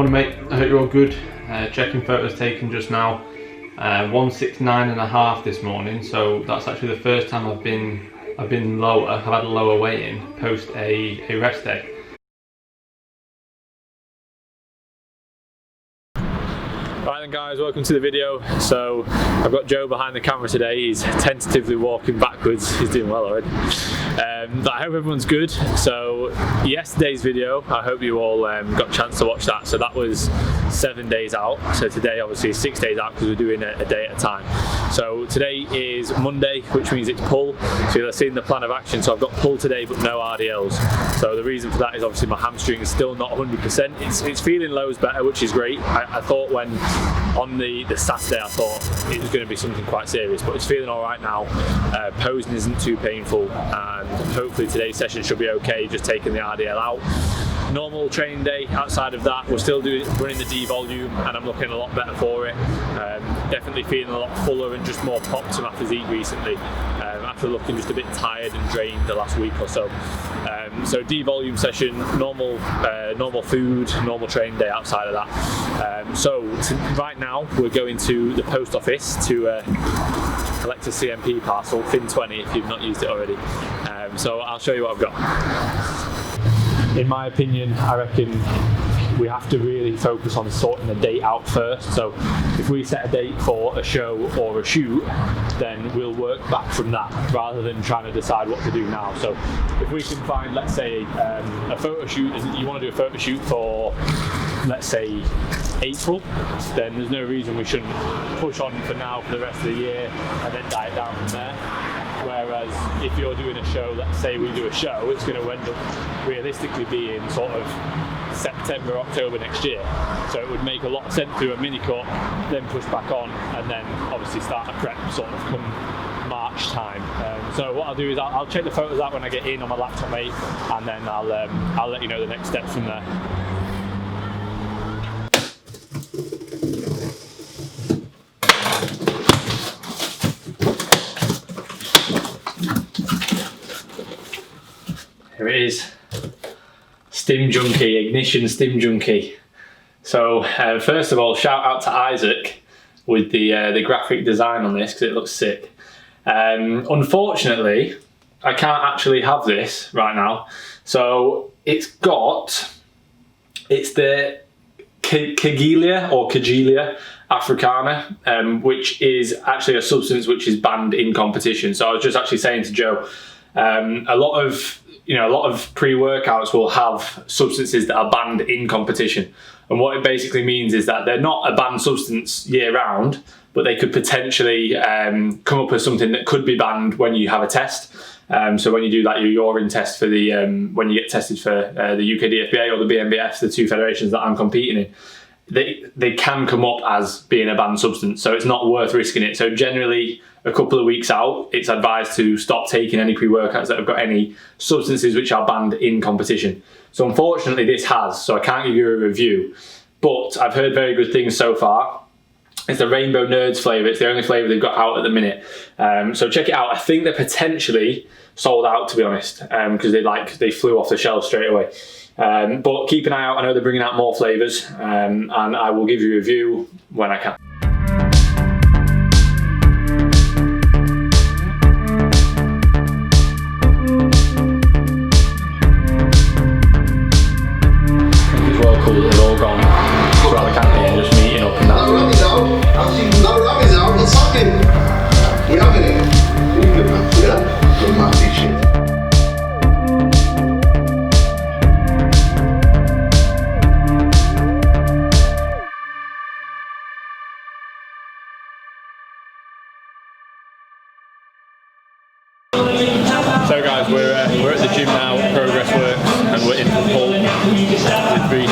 Morning mate, I hope you're all good. Checking photos taken just now. 169.5 this morning, so that's actually the first time I've been lower. I've had a lower weigh-in post a rest day. Right then guys, welcome to the video. So I've got Joe behind the camera today. He's tentatively walking backwards. He's doing well already. But I hope everyone's good. So yesterday's video, I hope you all got a chance to watch that. So that was 7 days out. So today obviously is 6 days out because we're doing a day at a time. So today is Monday, which means it's pull. So you'll have seen the plan of action. So I've got pull today but no RDLs. So the reason for that is obviously my hamstring is still not 100%. It's feeling lows better, which is great. I thought when on the Saturday I thought it was going to be something quite serious, but it's feeling alright now. Posing isn't too painful, and hopefully today's session should be okay, just taking the RDL out. Normal training day. Outside of that, we're still running the D volume, and I'm looking a lot better for it. Definitely feeling a lot fuller and just more popped to my physique recently, after looking just a bit tired and drained the last week or so. So D volume session, normal food, normal training day outside of that. So right now we're going to the post office to collect a CMP parcel, Fin 20 if you've not used it already. So I'll show you what I've got. In my opinion, I reckon we have to really focus on sorting the date out first. So if we set a date for a show or a shoot, then we'll work back from that rather than trying to decide what to do now. So if we can find, let's say, a photo shoot, you want to do a photo shoot for, let's say, April, then there's no reason we shouldn't push on for now for the rest of the year and then diet down from there. Whereas if you're doing a show, let's say we do a show, it's going to end up realistically being sort of September, October next year. So it would make a lot of sense to do a mini cut, then push back on, and then obviously start a prep sort of come March time. So what I'll do is I'll check the photos out when I get in on my laptop, mate, and then I'll let you know the next steps from there. Here it is. Stim Junkie, Ignition Stim Junkie. So first of all, shout out to Isaac with the graphic design on this because it looks sick. Unfortunately, I can't actually have this right now. So it's the Cagelia africana, which is actually a substance which is banned in competition. So I was just actually saying to Joe, a lot of pre-workouts will have substances that are banned in competition. And what it basically means is that they're not a banned substance year round, but they could potentially come up with something that could be banned when you have a test. So when you do your urine test for the, when you get tested for the UKDFBA or the BMBF, the two federations that I'm competing in, they can come up as being a banned substance. So it's not worth risking it. So generally, a couple of weeks out, it's advised to stop taking any pre-workouts that have got any substances which are banned in competition. So unfortunately this has, so I can't give you a review, but I've heard very good things so far. It's the Rainbow Nerds flavour. It's the only flavour they've got out at the minute. So check it out. I think they're potentially sold out, to be honest, because they flew off the shelf straight away. But keep an eye out. I know they're bringing out more flavours, and I will give you a review when I can. They've all gone throughout the campaign, just meeting up and that. No rabbits out, it's fucking. We're having it. Good man, shit. So guys, we're at the gym now, Progress Works, and we're in for pull with Reese.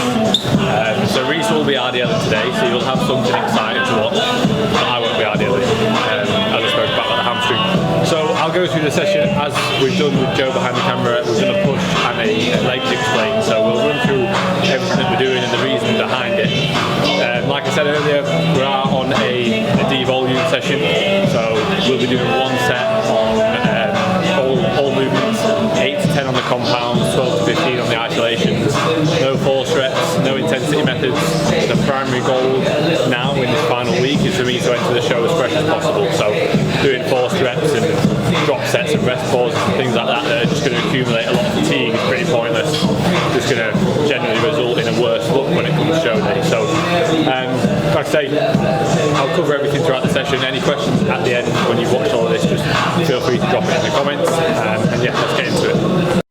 So Reese will be RDLing today, so you'll have something exciting to watch, but I won't be RDLing, as I spoke about the hamstring. So I'll go through the session as we've done with Joe behind the camera. We're going to push and a legs explain, so we'll run through everything that we're doing and the reason behind it. Like I said earlier, we are on a D volume session, so we'll be doing one set on all movements, 8 to 10 on the compounds, 12 to 15 on the isolations, no force reps, no intensity methods, primary goal now in this final week is for me to enter the show as fresh as possible. So doing forced reps and drop sets and rest pauses and things like that that are just going to accumulate a lot of fatigue is pretty pointless. Just going to generally result in a worse look when it comes to show day. So like I say, I'll cover everything throughout the session. Any questions at the end when you've watched all of this, just feel free to drop it in the comments. And yeah, let's get into it.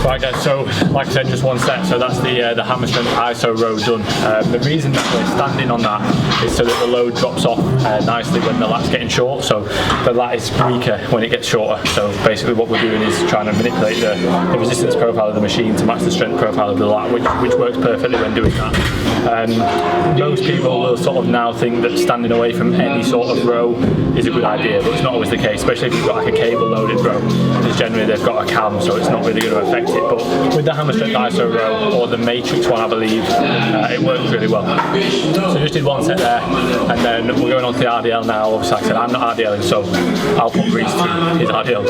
Right guys, so like I said, just one set, so that's the hammer strength ISO row done. The reason that we're standing on that is so that the load drops off nicely when the lat's getting short, so the lat is weaker when it gets shorter. So basically what we're doing is trying to manipulate the resistance profile of the machine to match the strength profile of the lat, which works perfectly when doing that. Most people will sort of now think that standing away from any sort of row is a good idea, but it's not always the case, especially if you've got like a cable loaded row, because generally they've got a cam, so it's not really going to affect it. But with the hammer strength ISO row, or the matrix one I believe, it works really well. So just did one set there, and then we're going on to the RDL now. Obviously like I said, I'm not RDLing, so I'll put Reese through his RDL.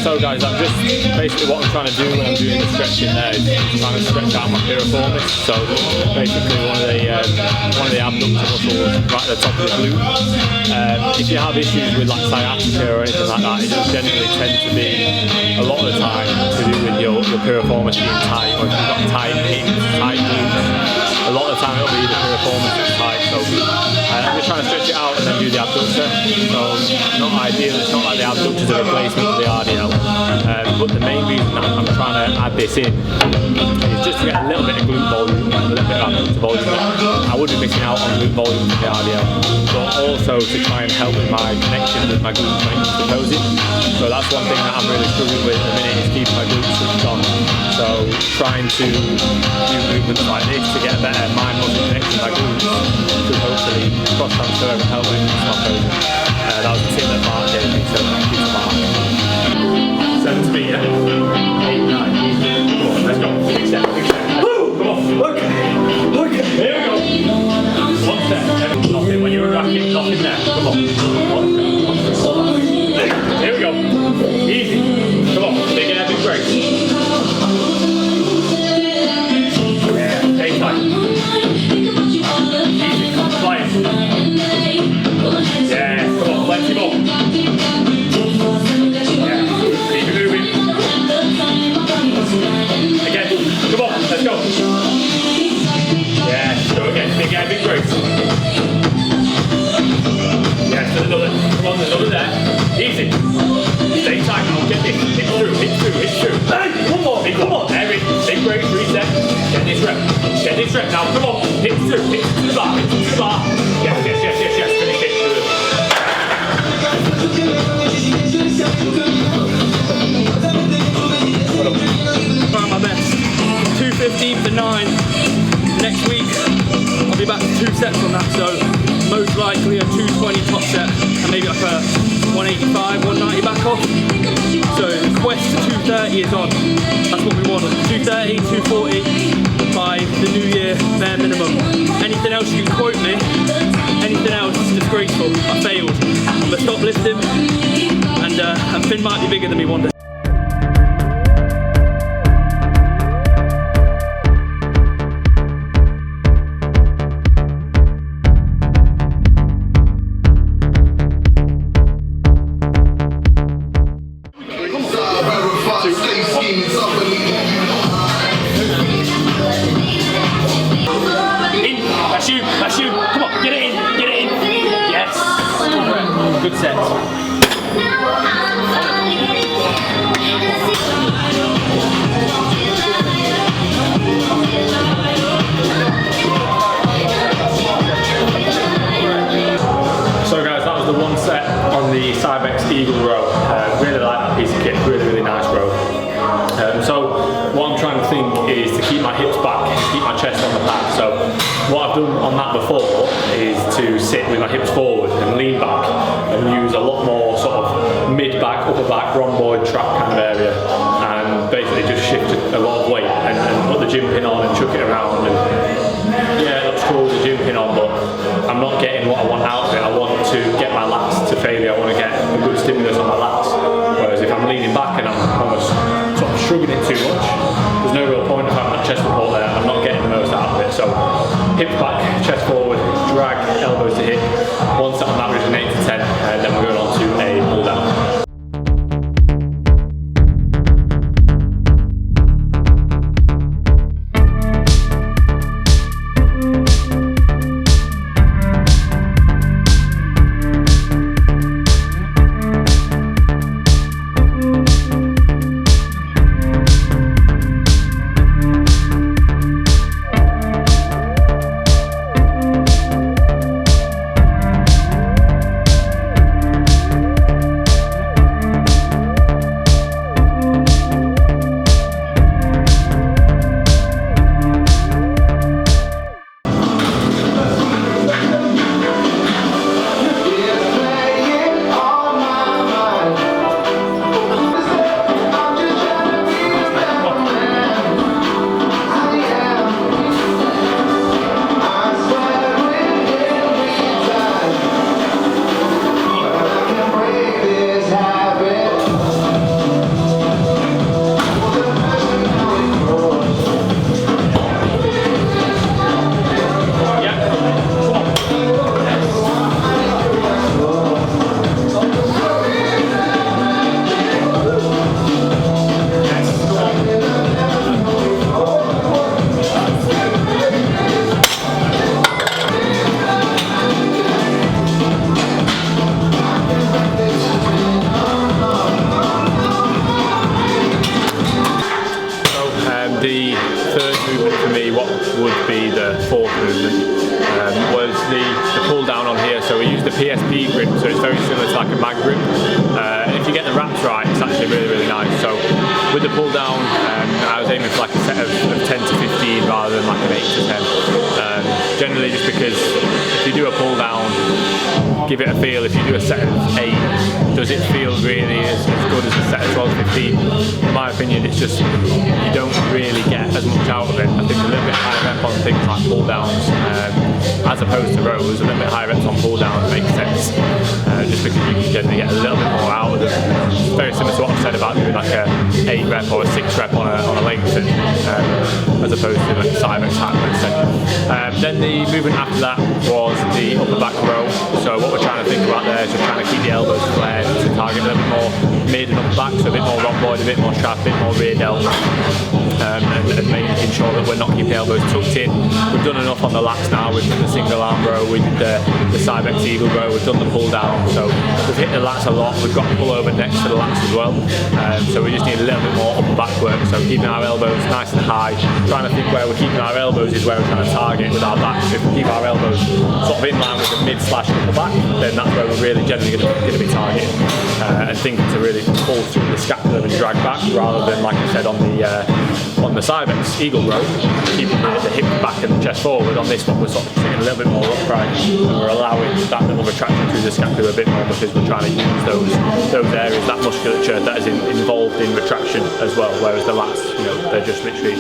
So guys, I'm just basically what I'm trying to do when I'm doing the stretching there is trying to stretch out my piriformis. So basically one of the abductor muscles right at the top of the glute. If you have issues with like sciatica or anything like that, it does generally tend to be a lot of the time to do with your piriformis being tight, or if you've got tight hips, tight glutes. A lot of the time it'll be the piriformis that's tight. So I'm just trying to stretch it out and then do the abductor. So not ideal, it's not like the abductor is a replacement for the RDL. But the main reason that I'm trying to add this in is just to get a little bit of glute volume, a little bit of abductor volume. I would be missing out on glute volume with the RDL, but also to try and help with my connection with my glutes when it comes to posing. So that's one thing that I'm really struggling with at the minute, is keeping my glutes switched on. So trying to do movements like this to get a better mind muscle connection with my glutes should hopefully cross transfer and help with my posing. That was the tip that Mark gave me, so thank you to Mark. 7 speed, 8, 9. Come on, let's go. Big step, big step. Come on, okay. Here we go. One step. Nothing. When you're racking, nothing there. Come on. One step. Here we go. Easy. Come on. Big air, big break. Yeah, take time. Easy. Flying. Yeah, come on. Plenty more. Come on, let's go. Yeah, go again. Big air, big breath. Yeah, there's another. Come on, there's another there. Easy. Stay tight now. Get this. Hit through. Hey, one more. Come on. There it is. Big break, reset. Get this rep now. Come on. Hit through the bar. Yes. Finish it. Trying my best. 2:15 to 9. Next week I'll be back to 2 sets on that, so most likely a 220 top set and maybe like a 185, 190 back off. So the quest to 230 is on. That's what we want. 230, 240 by the new year, bare minimum. Anything else you can quote me, anything else is disgraceful. I failed. I'm gonna stop lifting, and Finn might be bigger than me one day. That's you. Come on, get it in. Yes. Good set. So guys, that was the one set on the Cybex Eagle row. Really like that piece of kit, really nice row. So what I'm trying to think is to keep my hips back, keep my chest on the pad. So what I've done on that before is to sit with my hips forward and lean back and use a lot more sort of mid-back, upper back, rhomboid trap kind of area, and basically just shift a lot of weight and put the gym pin on and chuck it around. And yeah, it looks cool with the gym pin on, but I'm not getting what I want out of it. I want to get my lats to failure. I want to get a good stimulus on my lats. Whereas if I'm leaning back and I'm almost sort of shrugging it too much, there's no real point of having that chest support there. I'm not getting the most out of it. So hips back, chest forward, drag, elbows to hip. One set on average, an 8 to 10, and then we're going on to a pull down. The third movement for me, what would be the fourth movement, was the pull down on here. So we use the PSP grip, so it's very similar to like a mag grip. If you get the wraps right, it's actually really nice. So with the pull down, I was aiming for like a set of 10 to 15 rather than like an 8 to 10. Generally just because if you do a pull down, give it a feel. If you do a set of 8, does it feel really as good as a set of 12 to 15? In my opinion, it's just, you don't really get as much out of it. I think a little bit higher rep on things like pull downs, as opposed to rows, a little bit higher reps on pull downs makes sense, just because you can generally get a little bit more out of them. It's very similar to what I've said about doing like a 8 rep or a 6 rep on a Langston, as opposed to like a Cybex hack. Then the movement after that was the upper back row. So what we're trying to think about there is just trying to keep the elbows flared to target a little bit more mid and upper back, so a bit more rhomboid, a bit more trap, a bit more rear delt, and making sure that we're not keeping the elbows tucked in. We've done enough on the lats now. We've done the single arm row, we did the Cybex Eagle row, we've done the pull down, so we've hit the lats a lot. We've got pull over next to the lats as well, so we just need a little bit more upper back work. So keeping our elbows nice and high, trying to think where we're keeping our elbows is where we're trying to target with our backs. If we keep our elbows sort of in line with the mid slash upper back, then that's where we're really generally going to be targeting, and thinking to really pull through the scapula and drag back, rather than, like I said, on the the side bends, eagle row, keeping the hip back and the chest forward. On this one, we're sort of sitting a little bit more upright, and we're allowing that little retraction through the scapula a bit more because we're trying to use those areas, that musculature that is involved in retraction as well. Whereas the lats, they're just literally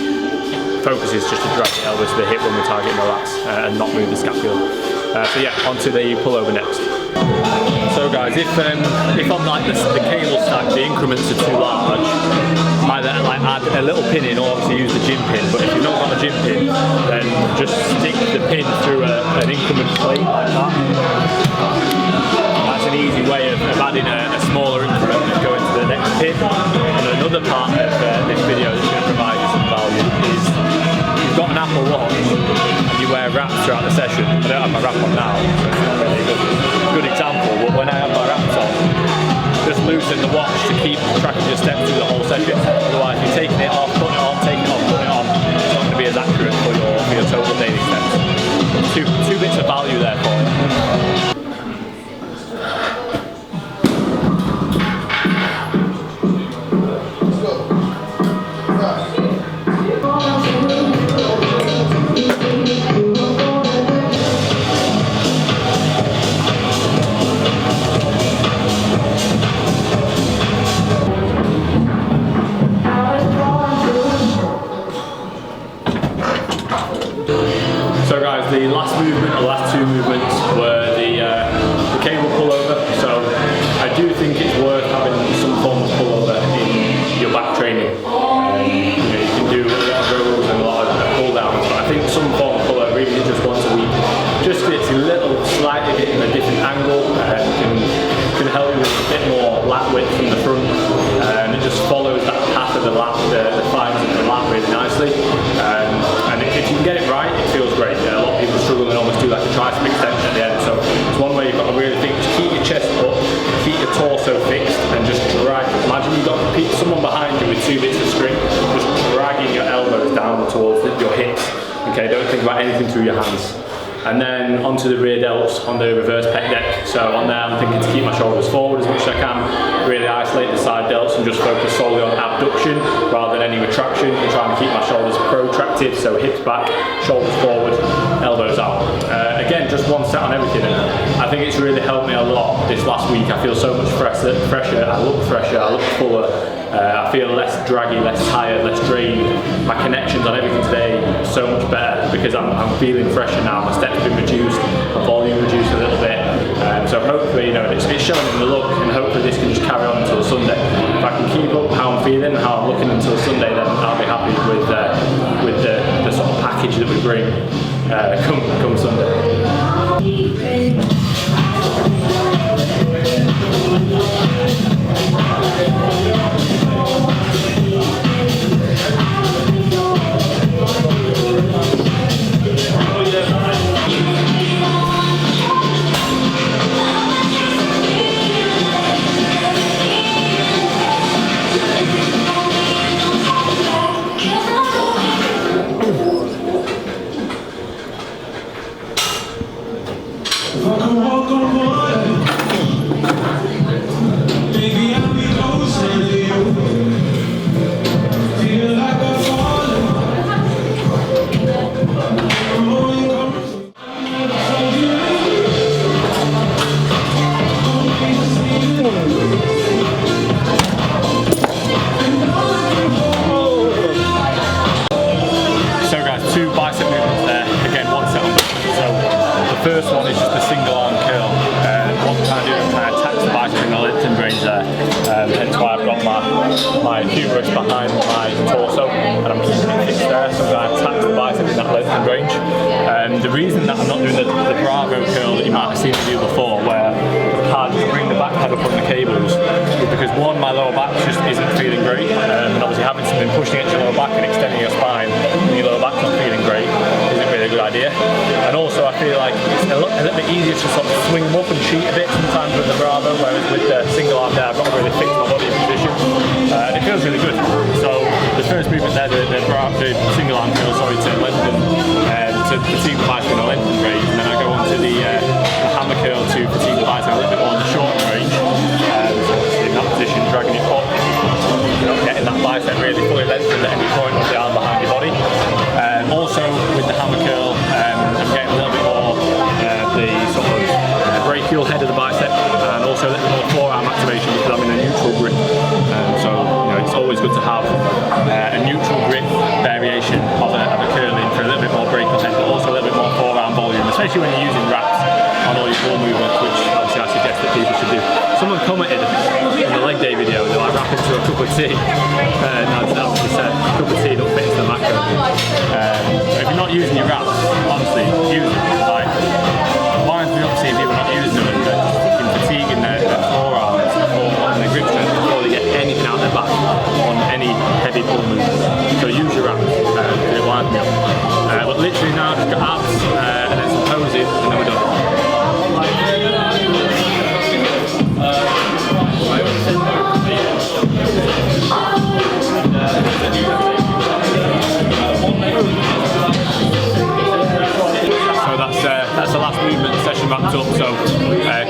focus is just to drag the elbow to the hip when we're targeting the lats and not move the scapula. So yeah, onto the pullover next. So guys, if on like the cable stack the increments are too large, either like add a little pin in or obviously use the gym pin. But if you've not got a gym pin, then just stick the pin through an increment plate like that. That's an easy way of adding a smaller increment and going to the next pin. And another part of this video that's going to provide you some value is you've got an Apple Watch and you wear wraps throughout the session. I don't have my wrap on now, so it's not really a good example, but when I have my wraps on, just loosen the watch to keep tracking your steps through the whole session. Otherwise, you're taking it off, putting it on, taking it off, putting it on. It's not going to be as accurate for your total daily steps. Two bits of value there for you. So guys, the last two movements were the cable pullover. So I do think it's worth having some form of pullover in your back training. You can do a lot of rows and a lot of pull downs, but I think some form of pullover, even just once a week, just gets a little slightly bit in a different angle, can help you with a bit more lat width from the front, and it just follows that path of the lat, the thighs of the lat really nicely. And if you can get it right, it feels great. A lot of people struggle and almost do like a tricep extension at the end. So it's one way you've got to really think, just keep your chest up, keep your torso fixed, and just drag. Imagine you've got someone behind you with two bits of string, just dragging your elbows down towards your hips. Okay, don't think about anything through your hands. And then onto the rear delts on the reverse pec deck. So on there I'm thinking to keep my shoulders forward as much as I can, really isolate the side delts and just focus solely on abduction rather than any retraction, and trying to keep my shoulders protracted, so hips back, shoulders forward, elbows out. Again, just one set on everything, and I think it's really helped me a lot this last week. I feel so much fresher, I look fresher, I look fuller, I feel less draggy, less tired, less drained. My connections on everything today are so much better because I'm feeling fresher now. My steps have been reduced, my volume reduced a little bit. So hopefully, it's showing in the look, and hopefully this can just carry on until Sunday. If I can keep up how I'm feeling and how I'm looking until Sunday, then I'll be happy with the sort of package that we bring come Sunday. First one is just a single arm curl. What I'm trying to do is try to attach the bicep in the length and range there. Hence why I've got my humerus behind my torso and I'm keeping it fixed there, so I'm going to attach the bicep in that length and range. The reason that I'm not doing the Bravo curl that you might have seen me do before, where it's hard to bring the back head up on the cables, is because one, my lower back just isn't feeling great, and obviously having something pushing against your lower back and extending your spine and your lower back's not feeling great isn't really a good idea. And also I feel like it's a little bit easier to sort of swing them up and cheat a bit sometimes with the Bravo, whereas with the single arm there I've got to really fix my body in position, and it feels really good. So the first movement there, the single arm curl, sorry, to lengthen, to fatigue the bicep in a lengthened range, and then I go on to the hammer curl to fatigue the bicep a little bit more in the shortened range. So in that position, dragging it up, you're not getting that bicep really fully lengthened at any point of the arm behind a neutral grip variation of a curling for a little bit more break content, but also a little bit more forearm volume, especially when you're using wraps on all your ball movements, which obviously I suggest that people should do. Someone commented in the leg day video, they're like wrap into a cup of tea, and I obviously said a cup of tea don't fit into the macro. If you're not using your wraps, honestly, use them. Like, winds me up seeing people not using them and they're just fucking fatiguing their forearms and their grip strength before they get anything out their back on any heavy pull movement. So use your wraps, it winds me up. But literally now, just got abs and then some poses, and then we're done. So that's the last movement session wrapped up. So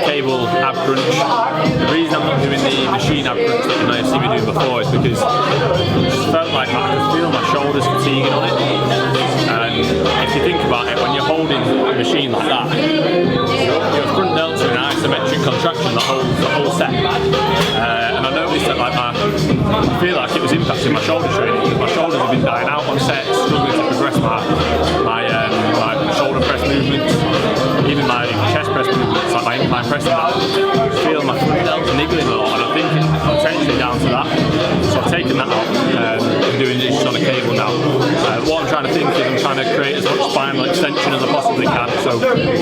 cable ab crunch. The reason I'm not doing the machine ab crunch that you may have seen me doing before is because it just felt like I could feel my shoulders fatiguing on it. And if you think about it, when you're holding a machine like that, your front delts are in isometric contraction the whole set. And I noticed that like I feel like it was impacting my shoulder training. My shoulders have been dying out on set, struggling to progress my shoulder press movements, even my chest press movements, like my incline pressing. I feel my front delts niggling a lot, and I think it's potentially down to that. So I've taken that out. I'm doing it just on a cable now. What I'm trying to think is I'm trying to create as much spinal extension as I possibly can. So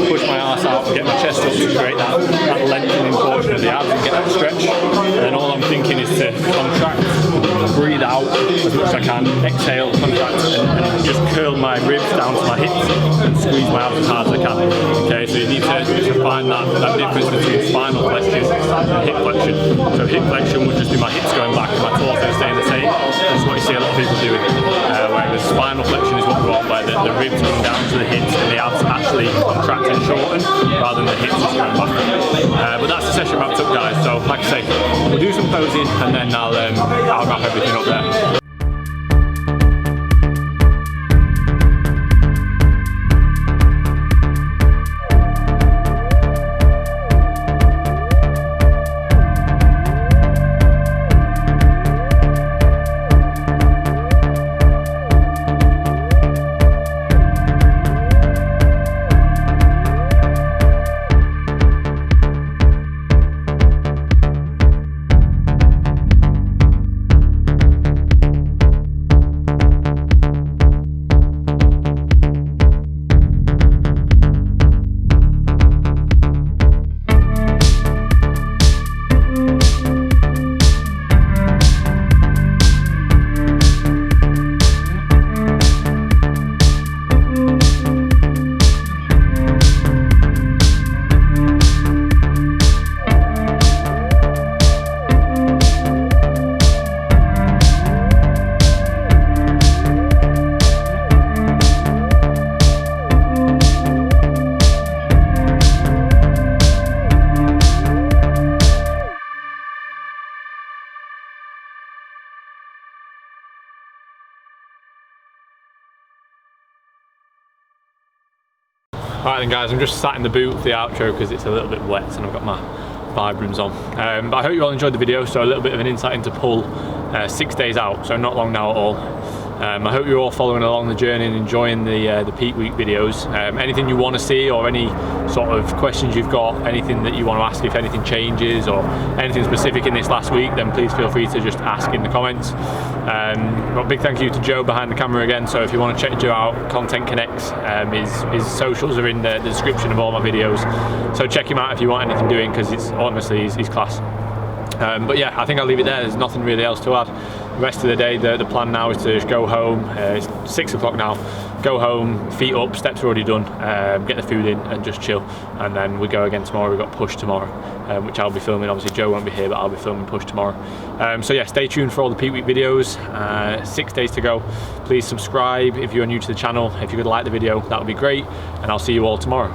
push my arse out and get my chest up to create that lengthening portion of the abs and get that stretch. And then all I'm thinking is to contract, breathe out as much as I can, exhale, contract, and just curl my ribs down to my hips and squeeze my abs as hard as I can. Okay, so you need to find that difference between spinal flexion and hip flexion. So hip flexion would just be my hips going back and my torso staying the same. That's what you see a lot of people doing. Whereas spinal flexion is what we want, where the ribs come down to the hips and the abs actually contract and shorten rather than the hips just going back. But that's the session wrapped up, guys. So like I say, we'll do some posing and then I'll wrap everything up there. Alright then guys, I'm just sat in the boot for the outro because it's a little bit wet and I've got my Vibrams on. But I hope you all enjoyed the video, so a little bit of an insight into pull 6 days out, so not long now at all. I hope you're all following along the journey and enjoying the peak week videos. Anything you want to see or any sort of questions you've got, anything that you want to ask if anything changes or anything specific in this last week, then please feel free to just ask in the comments. But big thank you to Joe behind the camera again, so if you want to check Joe out, ContentConnx, his socials are in the description of all my videos, so check him out if you want anything doing, because it's honestly he's class. But yeah, I think I'll leave it there. There's nothing really else to add. The rest of the day, the plan now is to just go home. It's 6 o'clock now. Go home, feet up, steps are already done, get the food in and just chill. And then we go again tomorrow. We've got push tomorrow, which I'll be filming. Obviously Joe won't be here, but I'll be filming push tomorrow. So yeah, stay tuned for all the peak week videos. 6 days to go. Please subscribe if you're new to the channel. If you could like the video, that would be great. And I'll see you all tomorrow.